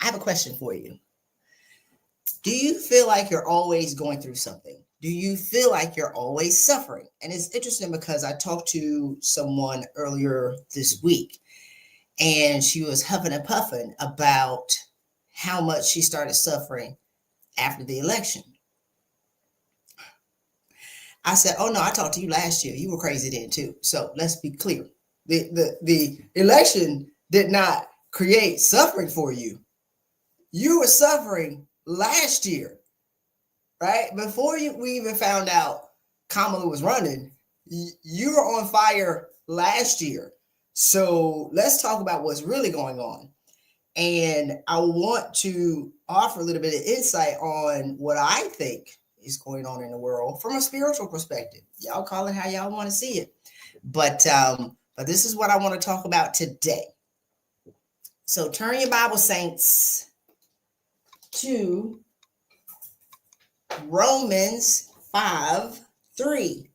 have a question for you. Do you feel like you're always going through something? Do you feel like you're always suffering? And it's interesting because I talked to someone earlier this week, and she was huffing and puffing about how much she started suffering after the election. I said, oh no, I talked to you last year. You were crazy then too. So let's be clear. The election did not create suffering for you. You were suffering last year, right? Before we even found out Kamala was running, you were on fire last year. So let's talk about what's really going on. And I want to offer a little bit of insight on what I think is going on in the world from a spiritual perspective. Y'all call it how y'all want to see it. But this is what I want to talk about today. So turn your Bible, saints, to Romans 5:3.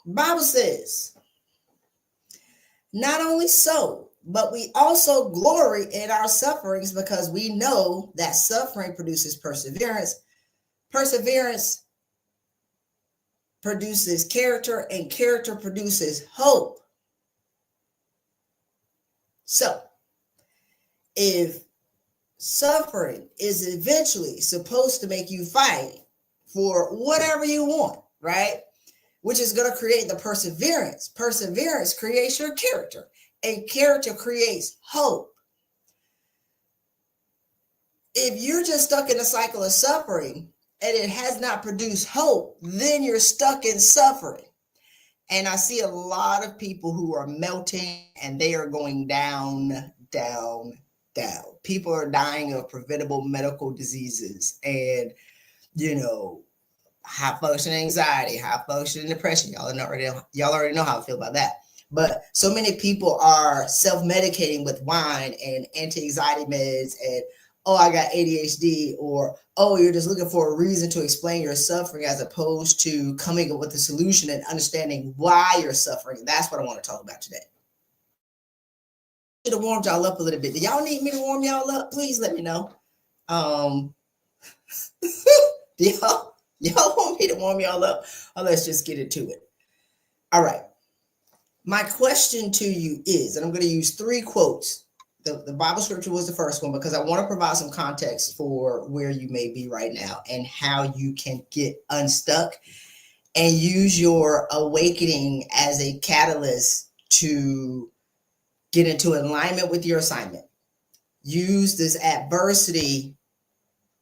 Bible says, not only so, but we also glory in our sufferings because we know that suffering produces perseverance. Perseverance produces character, and character produces hope. So, if suffering is eventually supposed to make you fight for whatever you want, right? Which is going to create the perseverance. Perseverance creates your character, and character creates hope. If you're just stuck in a cycle of suffering and it has not produced hope, then you're stuck in suffering. And I see a lot of people who are melting and they are going down, down, down. People are dying of preventable medical diseases and, high functioning anxiety, high functioning depression. Y'all already know how I feel about that. But so many people are self-medicating with wine and anti-anxiety meds and, oh, I got ADHD, or, oh, you're just looking for a reason to explain your suffering as opposed to coming up with a solution and understanding why you're suffering. That's what I want to talk about today. I should have warmed y'all up a little bit. Do y'all need me to warm y'all up? Please let me know. Do y'all want me to warm y'all up? Or let's just get into it. All right. My question to you is, and I'm going to use 3 quotes. The Bible scripture was the first one because I want to provide some context for where you may be right now and how you can get unstuck and use your awakening as a catalyst to get into alignment with your assignment. Use this adversity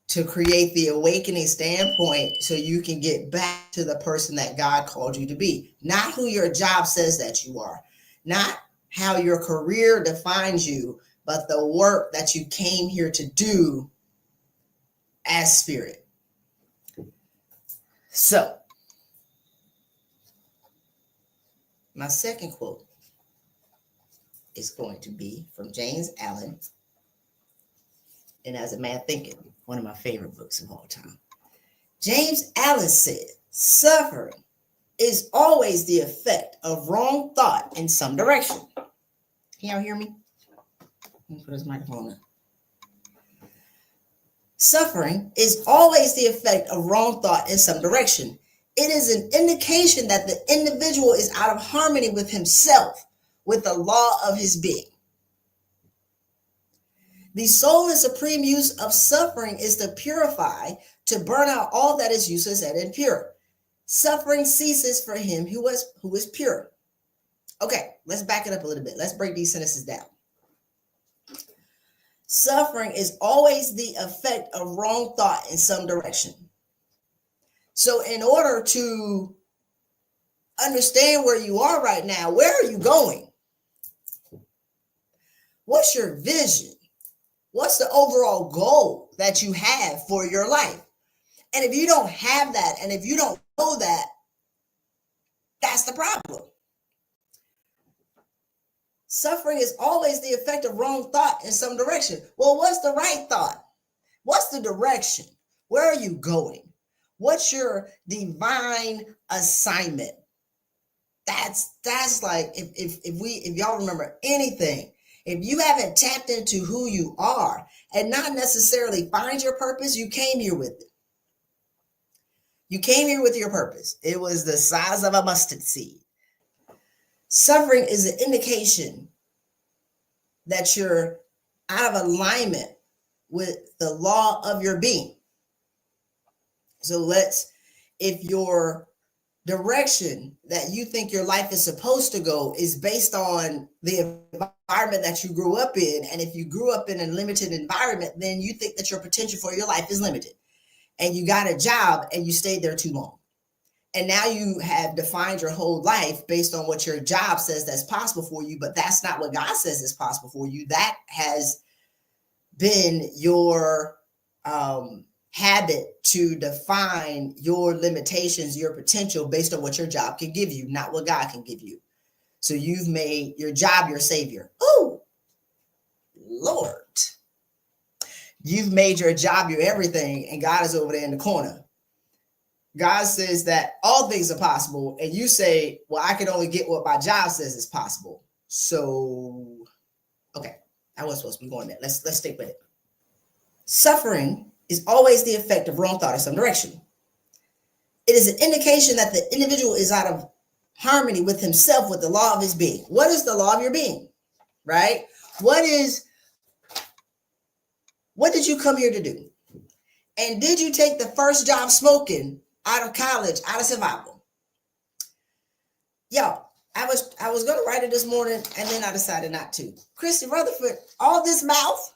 to create the awakening standpoint so you can get back to the person that God called you to be. Not who your job says that you are, not how your career defines you, but the work that you came here to do as spirit. So, my second quote is going to be from James Allen, and As a Man Thinketh, one of my favorite books of all time. James Allen said, suffering is always the effect of wrong thought in some direction. Can y'all hear me? Let me put this microphone up. Suffering is always the effect of wrong thought in some direction. It is an indication that the individual is out of harmony with himself, with the law of his being. The sole and supreme use of suffering is to purify, to burn out all that is useless and impure. Suffering ceases for him who is pure. Okay, let's back it up a little bit. Let's break these sentences down. Suffering is always the effect of wrong thought in some direction. So in order to understand where you are right now, where are you going? What's your vision? What's the overall goal that you have for your life? And if you don't have that, and if you don't know that, that's the problem. Suffering is always the effect of wrong thought in some direction. Well, what's the right thought? What's the direction? Where are you going? What's your divine assignment? That's like if y'all remember anything If you haven't tapped into who you are and not necessarily find your purpose, you came here with it. You came here with your purpose. It was the size of a mustard seed. Suffering is an indication that you're out of alignment with the law of your being. So if your direction that you think your life is supposed to go is based on the environment that you grew up in, and if you grew up in a limited environment, then you think that your potential for your life is limited, and you got a job and you stayed there too long, and now you have defined your whole life based on what your job says that's possible for you, but that's not what God says is possible for you. That has been your habit to define your limitations, your potential based on what your job can give you, not what God can give you. So you've made your job your savior. Oh, Lord. You've made your job your everything, and God is over there in the corner. God says that all things are possible, and you say, well, I can only get what my job says is possible. So, okay, I wasn't supposed to be going there. Let's stick with it. Suffering is always the effect of wrong thought or some direction. It is an indication that the individual is out of harmony with himself, with the law of his being. What is the law of your being, right? What did you come here to do? And did you take the first job smoking out of college, out of survival? Yo, I was going to write it this morning, and then I decided not to. Christy Rutherford, all this mouth,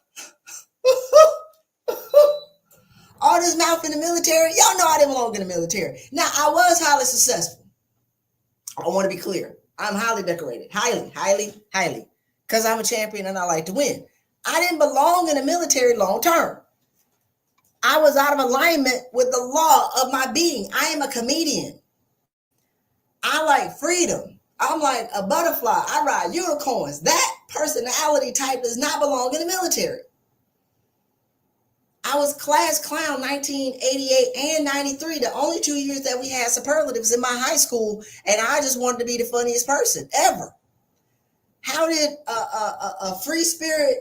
all this mouth in the military. Y'all know I didn't belong in the military. Now, I was highly successful. I want to be clear. I'm highly decorated. Highly. Because I'm a champion and I like to win. I didn't belong in the military long term. I was out of alignment with the law of my being. I am a comedian. I like freedom. I'm like a butterfly. I ride unicorns. That personality type does not belong in the military. I was class clown 1988 and 93, the only 2 years that we had superlatives in my high school, and I just wanted to be the funniest person ever. How did a free spirit,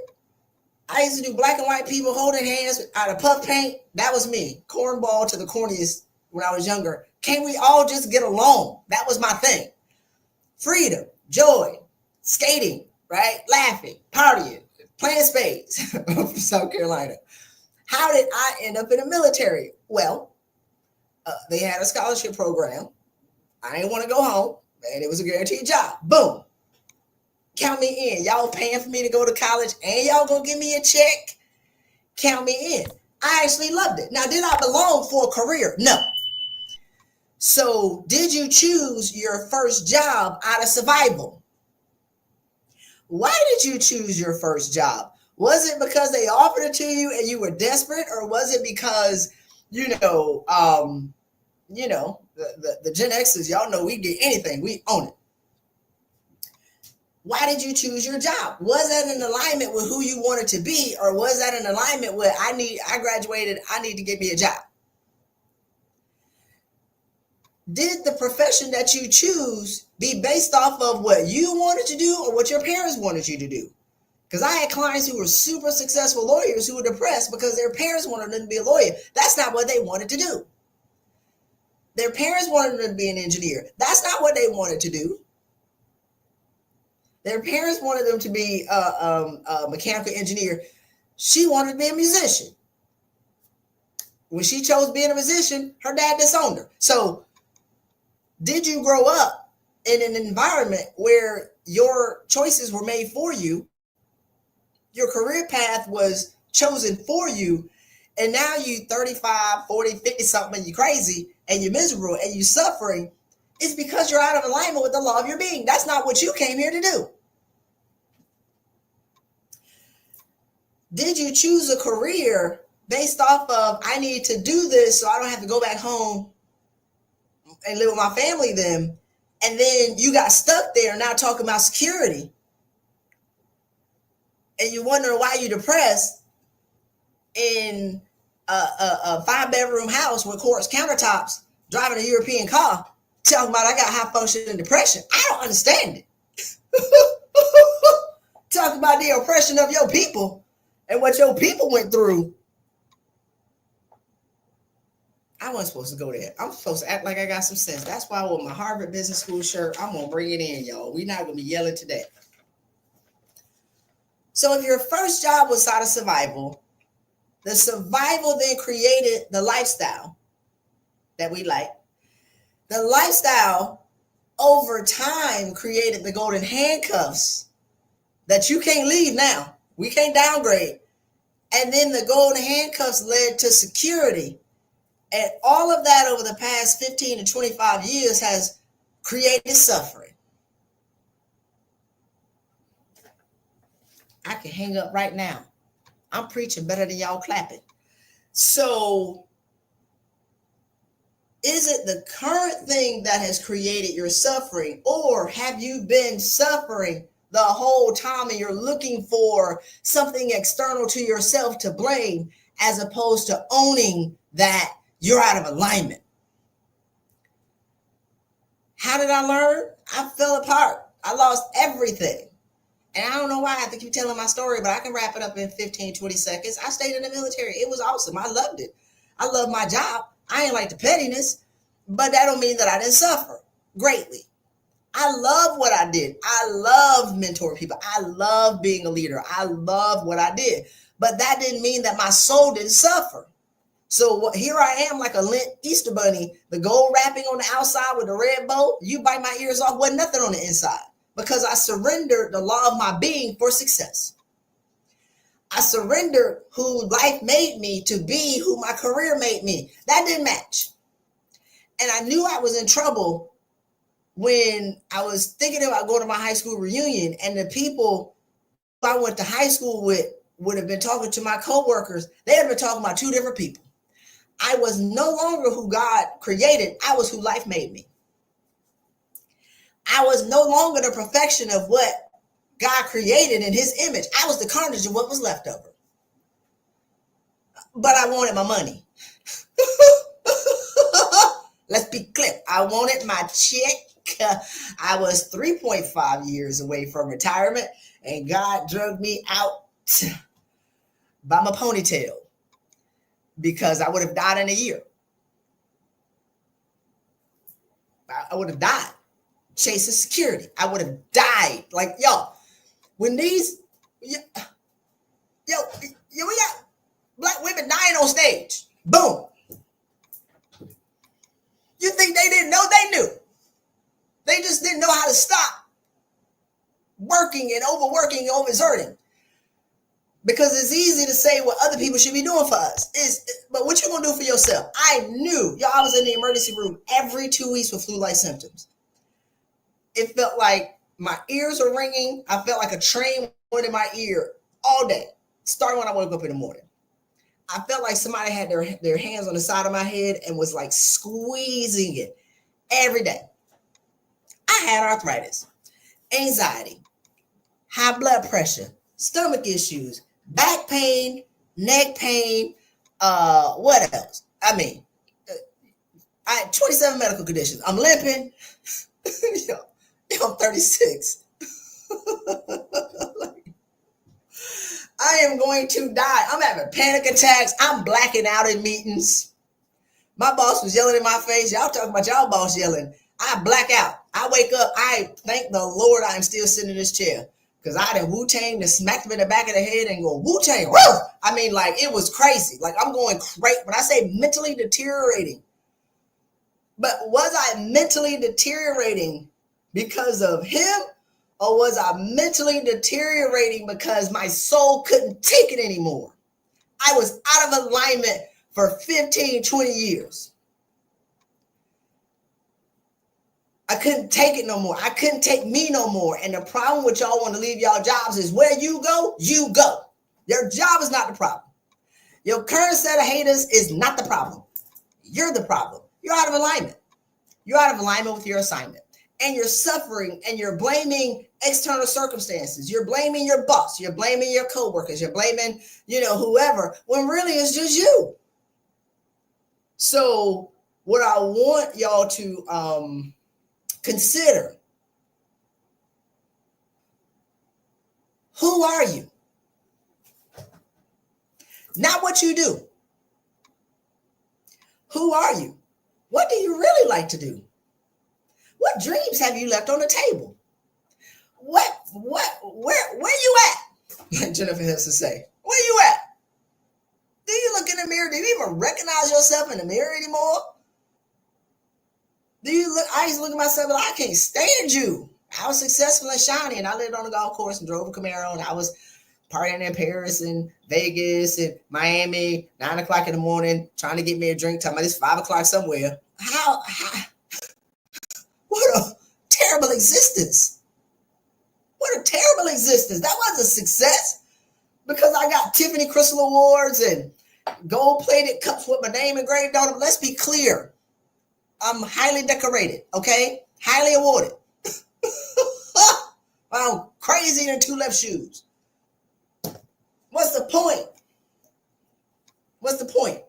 I used to do black and white people holding hands out of puff paint. That was me, cornball to the corniest when I was younger. Can't we all just get along? That was my thing. Freedom, joy, skating, right? Laughing, partying, playing spades from South Carolina. How did I end up in the military? Well, they had a scholarship program. I didn't want to go home, and it was a guaranteed job. Boom. Count me in. Y'all paying for me to go to college, and y'all gonna give me a check? Count me in. I actually loved it. Now, did I belong for a career? No. So, did you choose your first job out of survival? Why did you choose your first job? Was it because they offered it to you and you were desperate, or was it because, the Gen Xers, y'all know we get anything, we own it. Why did you choose your job? Was that in alignment with who you wanted to be, or was that in alignment with I graduated, I need to get me a job? Did the profession that you choose be based off of what you wanted to do or what your parents wanted you to do? Because I had clients who were super successful lawyers who were depressed because their parents wanted them to be a lawyer. That's not what they wanted to do. Their parents wanted them to be an engineer. That's not what they wanted to do. Their parents wanted them to be a mechanical engineer. She wanted to be a musician. When she chose being a musician, her dad disowned her. So, did you grow up in an environment where your choices were made for you? Your career path was chosen for you, and now you 35, 40, 50 something, and you're crazy, and you're miserable, and you're suffering. It's because you're out of alignment with the law of your being. That's not what you came here to do. Did you choose a career based off of, I need to do this so I don't have to go back home and live with my family then, and then you got stuck there now talking about security, and you're wondering why you're depressed in a 5-bedroom house with quartz countertops, driving a European car, talking about I got high functioning depression? I don't understand it. Talk about the oppression of your people and what your people went through. I wasn't supposed to go there. I'm supposed to act like I got some sense. That's why with my Harvard Business School shirt, I'm gonna bring it in, y'all. We're not gonna be yelling today. So if your first job was out of survival, the survival then created the lifestyle that we like. The lifestyle over time created the golden handcuffs that you can't leave now. We can't downgrade. And then the golden handcuffs led to security. And all of that over the past 15 to 25 years has created suffering. I can hang up right now. I'm preaching better than y'all clapping. So is it the current thing that has created your suffering, or have you been suffering the whole time and you're looking for something external to yourself to blame, as opposed to owning that you're out of alignment? How did I learn? I fell apart. I lost everything. And I don't know why I have to keep telling my story, but I can wrap it up in 15, 20 seconds. I stayed in the military. It was awesome. I loved it. I love my job. I ain't like the pettiness, but that don't mean that I didn't suffer greatly. I love what I did. I love mentoring people. I love being a leader. I love what I did, but that didn't mean that my soul didn't suffer. So here I am like a Lent Easter bunny, the gold wrapping on the outside with the red bow. You bite my ears off, wasn't nothing on the inside, because I surrendered the law of my being for success. I surrendered who life made me to be who my career made me. That didn't match. And I knew I was in trouble when I was thinking about going to my high school reunion, and the people I went to high school with would have been talking to my coworkers. They had been talking about two different people. I was no longer who God created. I was who life made me. I was no longer the perfection of what God created in his image. I was the carnage of what was left over. But I wanted my money. Let's be clear. I wanted my check. I was 3.5 years away from retirement, and God drugged me out by my ponytail, because I would have died in a year. I would have died chasing security. I would have died. Like, yo, when these, we got black women dying on stage. Boom. You think they didn't know? They knew. They just didn't know how to stop working and overworking and overexerting. Because it's easy to say what other people should be doing for us. But what you gonna do for yourself? I knew, I was in the emergency room every 2 weeks with flu-like symptoms. It felt like my ears were ringing. I felt like a train went in my ear all day, starting when I woke up in the morning. I felt like somebody had their hands on the side of my head and was like squeezing it every day. I had arthritis, anxiety, high blood pressure, stomach issues, back pain, neck pain, what else? I mean, I had 27 medical conditions. I'm limping. I'm 36. I am going to die. I'm having panic attacks. I'm blacking out in meetings. My boss was yelling in my face. Y'all talking about y'all boss yelling. I black out. I wake up. I thank the Lord I'm still sitting in this chair. Because I done Wu-Tang and smacked him in the back of the head and go, Wu-Tang, woo! I mean, like, it was crazy. Like, I'm going crazy. When I say mentally deteriorating, but was I mentally deteriorating because of him? Or was I mentally deteriorating because my soul couldn't take it anymore? I was out of alignment for 15, 20 years. I couldn't take it no more. I couldn't take me no more. And the problem with y'all want to leave y'all jobs is where you go, you go. Your job is not the problem. Your current set of haters is not the problem. You're the problem. You're out of alignment. You're out of alignment with your assignment. And you're suffering and you're blaming external circumstances. You're blaming your boss. You're blaming your coworkers. You're blaming, whoever, when really it's just you. So what I want y'all to consider, Who are you? Not what you do. Who are you? What do you really like to do? What dreams have you left on the table? Where you at? Like Jennifer has to say, where you at? Do you look in the mirror? Do you even recognize yourself in the mirror anymore? Do you look? I used to look at myself and I can't stand you. I was successful and shiny, and I lived on the golf course and drove a Camaro, and I was partying in Paris and Vegas and Miami, 9 o'clock in the morning, trying to get me a drink, talking about it's 5 o'clock somewhere. How what a terrible existence. What a terrible existence. That wasn't a success because I got Tiffany Crystal Awards and gold-plated cups with my name engraved on them. Let's be clear. I'm highly decorated, okay? Highly awarded. I'm crazy than 2 left shoes. What's the point? What's the point?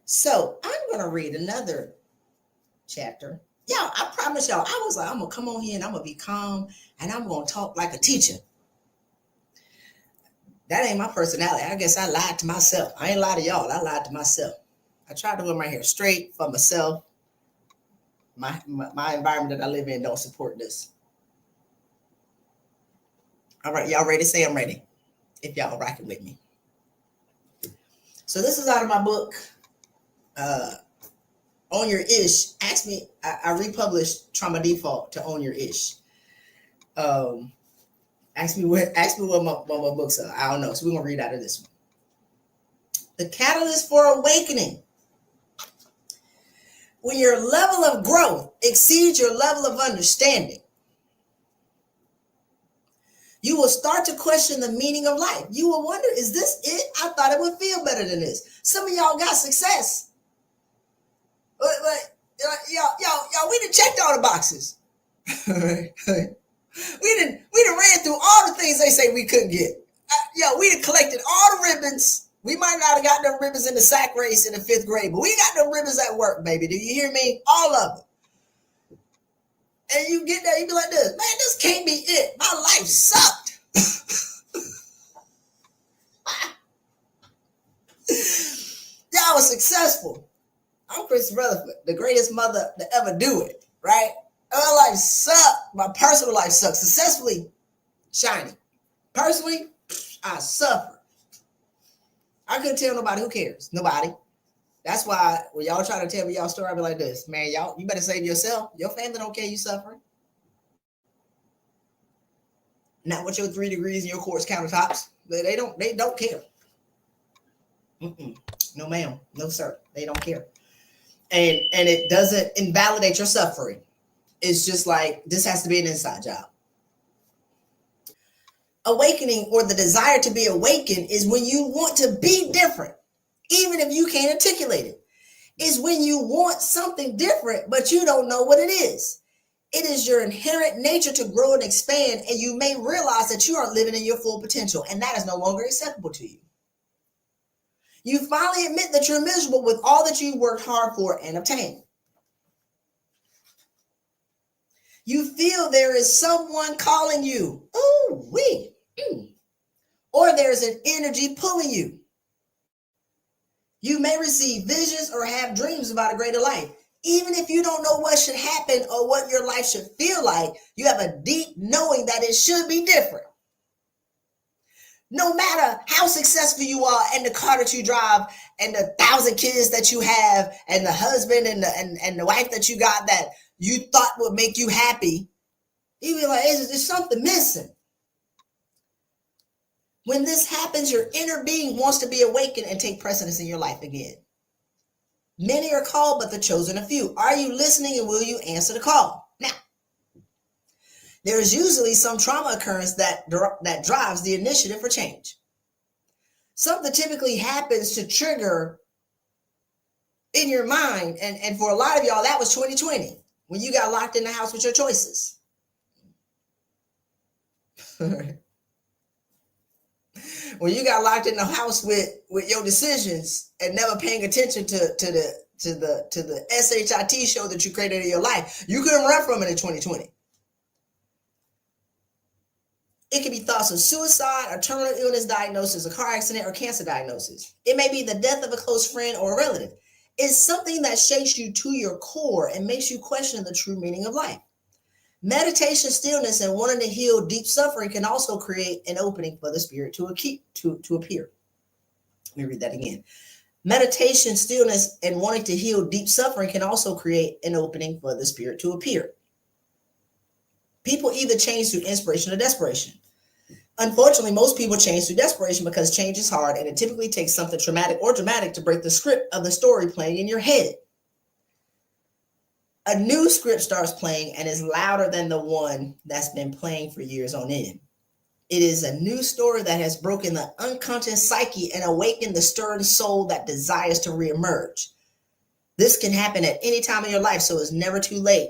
So I'm going to read another chapter. Y'all, I promise y'all, I was like, I'm going to come on here and I'm going to be calm and I'm going to talk like a teacher. That ain't my personality. I guess I lied to myself. I ain't lied to y'all. I lied to myself. I tried to wear my hair straight for myself. My environment that I live in don't support this. All right, y'all ready? Say I'm ready. If y'all rocking with me. So this is out of my book, Own Your Ish. Ask me, I republished Trauma Default to Own Your Ish. Ask me what my books are. I don't know. So we're gonna read out of this one. The catalyst for awakening. When your level of growth exceeds your level of understanding, you will start to question the meaning of life. You will wonder, is this it? I thought it would feel better than this. Some of y'all got success. But y'all, we done checked all the boxes. we done ran through all the things they say we couldn't get. We done collected all the ribbons. We might not have got them ribbons in the sack race in the 5th grade, but we got them ribbons at work, baby. Do you hear me? All of them. And you get there, you be like this, man, this can't be it. My life sucked. Y'all was successful. I'm Christy Rutherford, the greatest mother to ever do it, right? Her life sucked. My personal life sucked. Successfully, shiny. Personally, I suffered. I couldn't tell nobody. Who cares? Nobody. That's why when y'all try to tell me y'all story, I be like this, man, y'all, you better save yourself. Your family don't care you suffering. Not with your 3 degrees and your quartz countertops. They don't care. No, ma'am. No, sir. They don't care. And it doesn't invalidate your suffering. It's just like, this has to be an inside job. Awakening, or the desire to be awakened, is when you want to be different, even if you can't articulate it. It's when you want something different, but you don't know what it is. It is your inherent nature to grow and expand, and you may realize that you aren't living in your full potential, and that is no longer acceptable to you. You finally admit that you're miserable with all that you worked hard for and obtained. You feel there is someone calling you. Ooh, wee. Or there's an energy pulling you. You may receive visions or have dreams about a greater life. Even if you don't know what should happen or what your life should feel like, you have a deep knowing that it should be different. No matter how successful you are and the car that you drive and the 1,000 kids that you have and the husband and the wife that you got that you thought would make you happy, you be like, there's something missing. When this happens, your inner being wants to be awakened and take precedence in your life again. Many are called, but the chosen a few. Are you listening, and will you answer the call? Now, there is usually some trauma occurrence that drives the initiative for change. Something typically happens to trigger in your mind, and for a lot of y'all, that was 2020, when you got locked in the house with your choices. When you got locked in the house with your decisions and never paying attention to the SHIT show that you created in your life, you couldn't run from it in 2020. It could be thoughts of suicide, a terminal illness diagnosis, a car accident, or cancer diagnosis. It may be the death of a close friend or a relative. It's something that shakes you to your core and makes you question the true meaning of life. Meditation, stillness, and wanting to heal deep suffering can also create an opening for the spirit to appear. Let me read that again. Meditation, stillness, and wanting to heal deep suffering can also create an opening for the spirit to appear. People either change through inspiration or desperation. Unfortunately, most people change through desperation because change is hard, and it typically takes something traumatic or dramatic to break the script of the story playing in your head. A new script starts playing and is louder than the one that's been playing for years on end. It is a new story that has broken the unconscious psyche and awakened the stirring soul that desires to reemerge. This can happen at any time in your life, so it's never too late.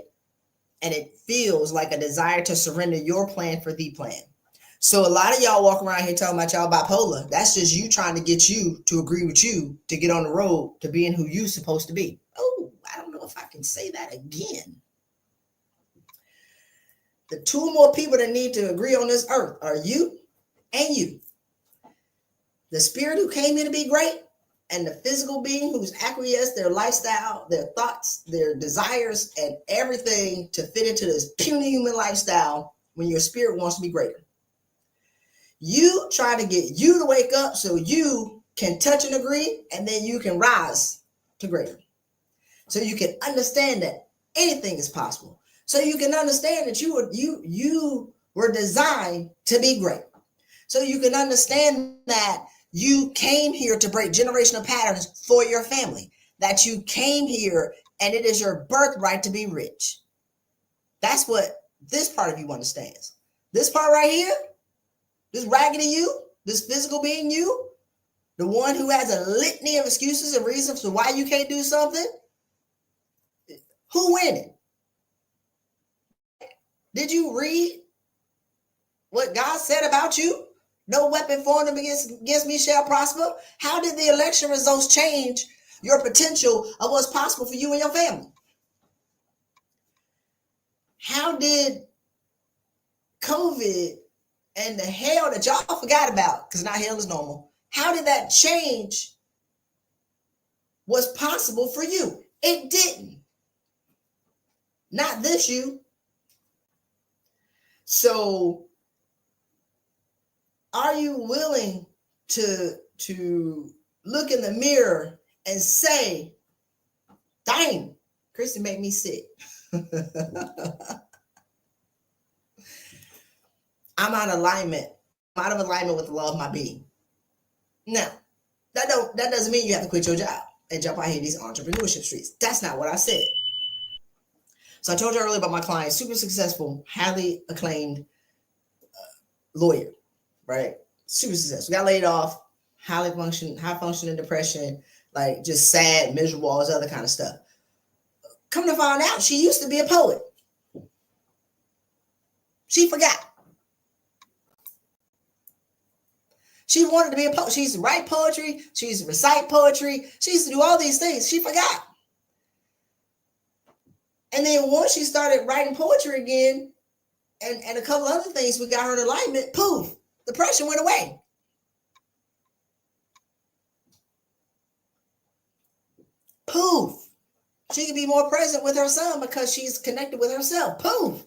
And it feels like a desire to surrender your plan for the plan. So a lot of y'all walk around here talking about y'all bipolar. That's just you trying to get you to agree with you to get on the road to being who you're supposed to be. Oh, I don't know if I can say that again. The two more people that need to agree on this earth are you and you. The spirit who came here to be great and the physical being who's acquiesced their lifestyle, their thoughts, their desires, and everything to fit into this puny human lifestyle when your spirit wants to be greater. You try to get you to wake up so you can touch and agree, and then you can rise to greater. So you can understand that anything is possible. So you can understand that you were designed to be great. So you can understand that you came here to break generational patterns for your family. That you came here and it is your birthright to be rich. That's what this part of you understands. This part right here, this raggedy you, this physical being you, the one who has a litany of excuses and reasons for why you can't do something, who winning? Did you read what God said about you? No weapon formed against me shall prosper. How did the election results change your potential of what's possible for you and your family? How did COVID and the hell that y'all forgot about, because now hell is normal, how did that change what's possible for you? It didn't. Not this you. So are you willing to look in the mirror and say, dang, Christy made me sick. I'm out of alignment. I'm out of alignment with the law of my being. Now, that doesn't mean you have to quit your job and jump out here in these entrepreneurship streets. That's not what I said. So I told you earlier about my client, super successful, highly acclaimed lawyer, right? Super successful. Got laid off, high functioning depression, like just sad, miserable, all this other kind of stuff. Come to find out, she used to be a poet. She forgot. She wanted to be a poet. She used to write poetry. She used to recite poetry. She used to do all these things. She forgot. And then once she started writing poetry again, and a couple other things, we got her in alignment, poof, depression went away. Poof. She could be more present with her son because she's connected with herself. Poof.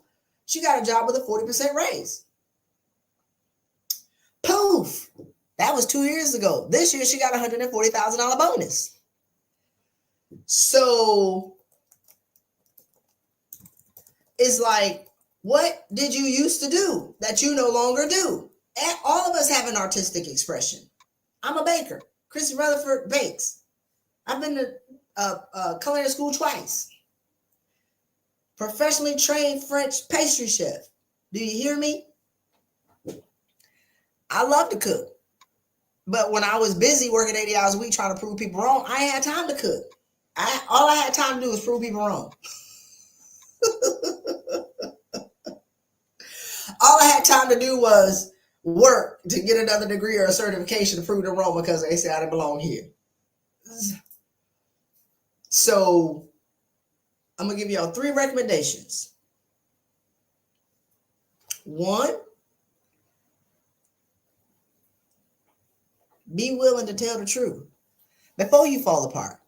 She got a job with a 40% raise. Poof. That was 2 years ago. This year, she got a $140,000 bonus. So it's like, what did you used to do that you no longer do? And all of us have an artistic expression. I'm a baker. Christy Rutherford bakes. I've been to culinary school twice. Professionally trained French pastry chef. Do you hear me? I love to cook. But when I was busy working 80 hours a week trying to prove people wrong, I ain't had time to cook. All I had time to do was prove people wrong. All I had time to do was work to get another degree or a certification to prove them wrong because they said I didn't belong here. So I'm going to give y'all 3 recommendations. 1, Be willing to tell the truth before you fall apart.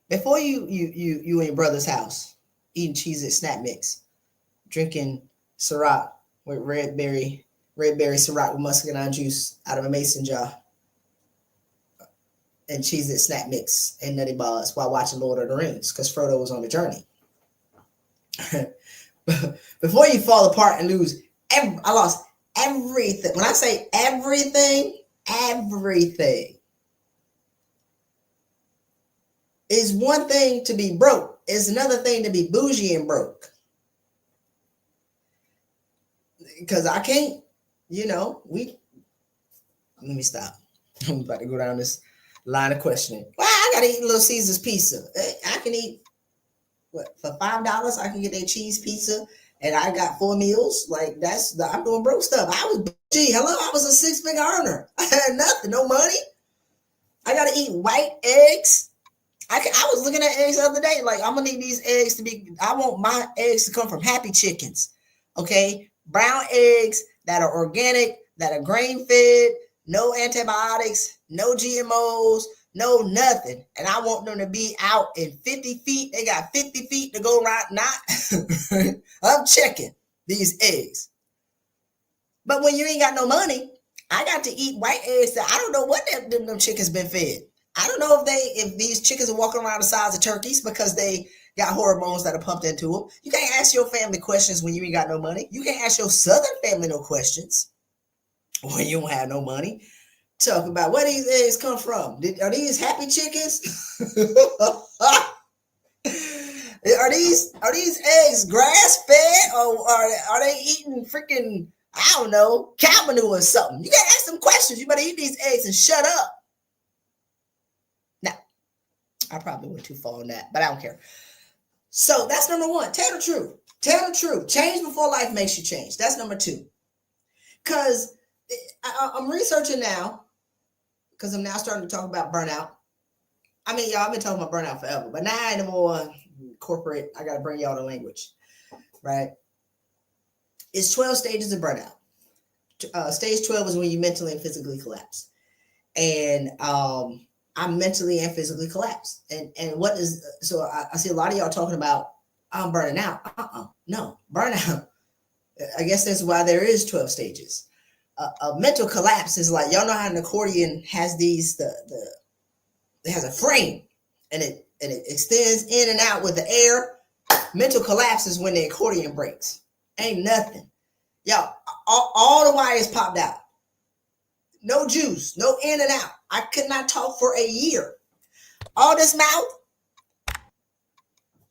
Before you in your brother's house eating cheese at snack mix, drinking Ciroc with red berry Ciroc with muscadine juice out of a mason jar, and cheese at snack mix and nutty bars while watching Lord of the Rings because Frodo was on the journey. Before you fall apart and lose, I lost everything. When I say everything is one thing to be broke. It's another thing to be bougie and broke. Because I can't, let me stop. I'm about to go down this line of questioning. Well, I got to eat Little Caesar's pizza. I can eat, what, for $5, I can get a cheese pizza, and I got 4 meals. Like, I'm doing broke stuff. I was bougie. Hello, I was a 6-figure earner. I had nothing, no money. I got to eat white eggs. I was looking at eggs the other day. Like, I'm going to need these eggs I want my eggs to come from Happy Chickens. Okay? Brown eggs that are organic, that are grain fed, no antibiotics, no GMOs, no nothing. And I want them to be out in 50 feet. They got 50 feet to go right now. I'm checking these eggs. But when you ain't got no money, I got to eat white eggs that I don't know what them chickens been fed. I don't know if these chickens are walking around the size of turkeys because they got hormones that are pumped into them. You can't ask your family questions when you ain't got no money. You can't ask your Southern family no questions when you don't have no money. Talk about where these eggs come from. Are these Happy Chickens? Are these eggs grass fed, or are they eating freaking, I don't know, cow manure or something? You gotta ask them questions. You better eat these eggs and shut up. Now, I probably went too far on that, but I don't care. So that's number 1. Tell the truth. Tell the truth. Change before life makes you change. That's number 2. Because I'm researching now, because I'm now starting to talk about burnout. I mean, y'all, I've been talking about burnout forever, but now I ain't no more corporate. I got to bring y'all the language, right? It's 12 stages of burnout. Stage 12 is when you mentally and physically collapse. And I'm mentally and physically collapsed. And so I see a lot of y'all talking about, I'm burning out. No, burnout. I guess that's why there is 12 stages. A mental collapse is like, y'all know how an accordion has it has a frame and it extends in and out with the air. Mental collapse is when the accordion breaks. Ain't nothing. Y'all, all the wires popped out. No juice, no in and out. I could not talk for a year. All this mouth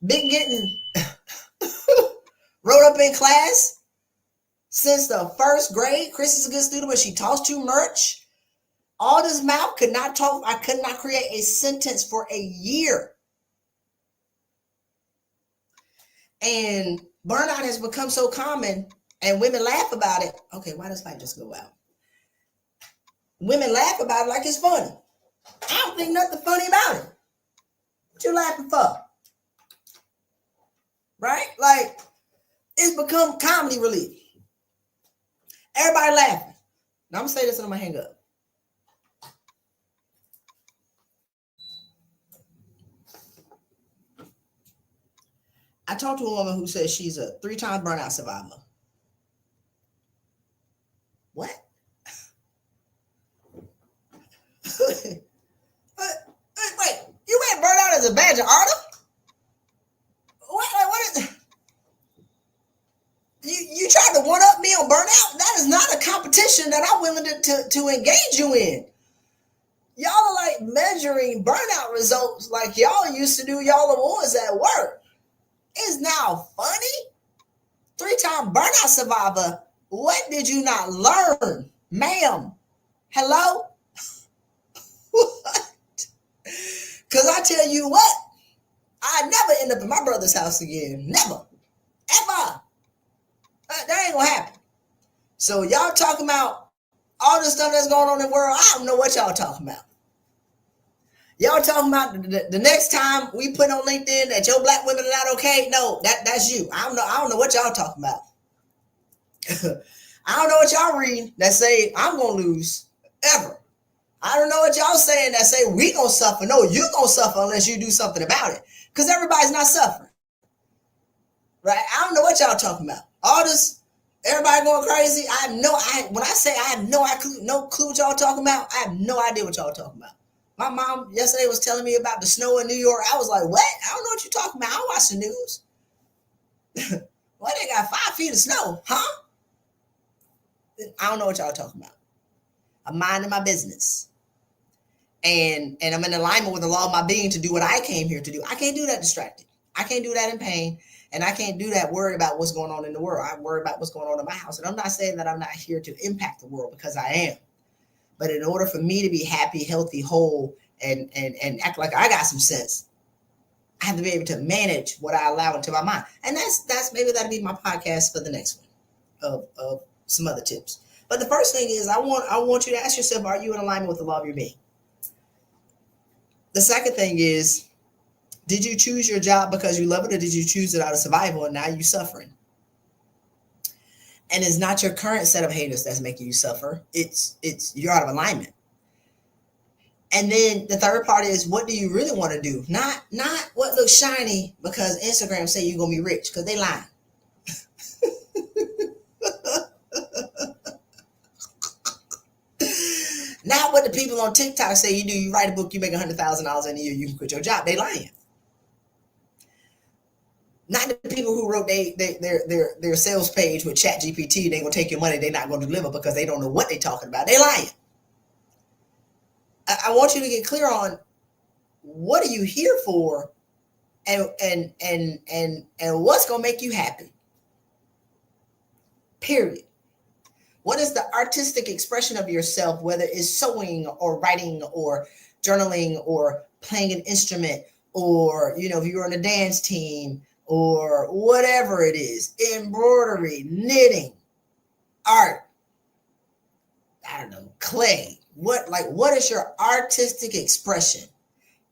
been getting wrote up in class since the 1st grade. Christy's a good student, but she talks too much. All this mouth could not talk. I could not create a sentence for a year. And burnout has become so common, and women laugh about it. Okay, why does light just go out? Women laugh about it like it's funny. I don't think nothing funny about it. What you laughing for? Right? Like, it's become comedy relief. Everybody laughing. Now I'm gonna say this and I'm gonna hang up. I talked to a woman who says she's a 3-time burnout survivor. What? Wait, you ain't burnout as a badge of honor? What is you trying to one up me on burnout? That is not a competition that I'm willing to engage you in. Y'all are like measuring burnout results like y'all used to do y'all awards at work. It's now funny. 3-time burnout survivor. What did you not learn, ma'am? Hello? What? Because I tell you what, I never end up in my brother's house again. Never. Ever. That ain't gonna happen. So y'all talking about all the stuff that's going on in the world, I don't know what y'all talking about. Y'all talking about the next time we put on LinkedIn that your black women are not okay? No, that's you. I don't know what y'all talking about. I don't know what y'all reading that say I'm gonna lose ever. I don't know what y'all saying that say we gonna suffer. No, you gonna suffer unless you do something about it. Because everybody's not suffering. Right? I don't know what y'all talking about. All this, everybody going crazy. When I say I have no clue what y'all talking about, I have no idea what y'all talking about. My mom yesterday was telling me about the snow in New York. I was like, what? I don't know what you're talking about. I don't watch the news. What, they got 5 feet of snow, huh? I don't know what y'all talking about. I'm minding my business. And I'm in alignment with the law of my being to do what I came here to do. I can't do that distracted. I can't do that in pain. And I can't do that worried about what's going on in the world. I worry about what's going on in my house. And I'm not saying that I'm not here to impact the world, because I am. But in order for me to be happy, healthy, whole, and act like I got some sense, I have to be able to manage what I allow into my mind. And that's maybe that'll be my podcast for the next one of some other tips. But the first thing is I want you to ask yourself, are you in alignment with the law of your being? The second thing is, did you choose your job because you love it, or did you choose it out of survival and now you're suffering? And it's not your current set of haters that's making you suffer. It's you're out of alignment. And then the third part is, what do you really want to do? Not what looks shiny because Instagram say you're gonna be rich, because they lying. Not what the people on TikTok say you do. You write a book, you make $100,000 in a year, you can quit your job. They lying. Not the people who wrote their sales page with ChatGPT, they gonna take your money, they're not gonna deliver because they don't know what they're talking about. They lying. I want you to get clear on what are you here for, and what's gonna make you happy. Period. What is the artistic expression of yourself, whether it's sewing or writing or journaling or playing an instrument, or if you're on a dance team, or whatever it is, embroidery, knitting, art, I don't know, clay. What is your artistic expression?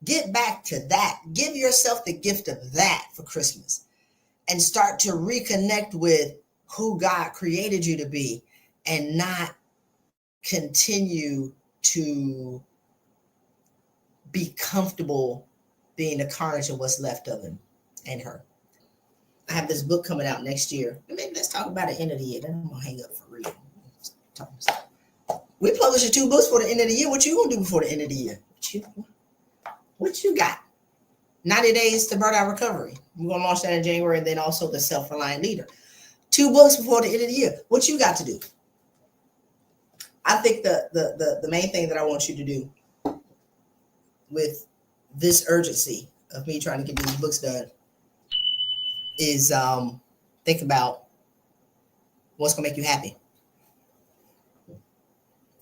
Get back to that. Give yourself the gift of that for Christmas and start to reconnect with who God created you to be, and not continue to be comfortable being the carnage of what's left of him and her. I have this book coming out next year. Maybe let's talk about the end of the year. Then I'm gonna hang up for real. We publishing 2 books for the end of the year. What you gonna do before the end of the year? What you got? 90 Days to Burnout Recovery. We're gonna launch that in January, and then also the Self-Reliant Leader. 2 books before the end of the year. What you got to do? I think the main thing that I want you to do with this urgency of me trying to get these books done is think about what's gonna make you happy.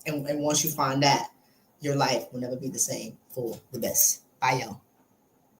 And once you find that, your life will never be the same for the best. Bye, y'all.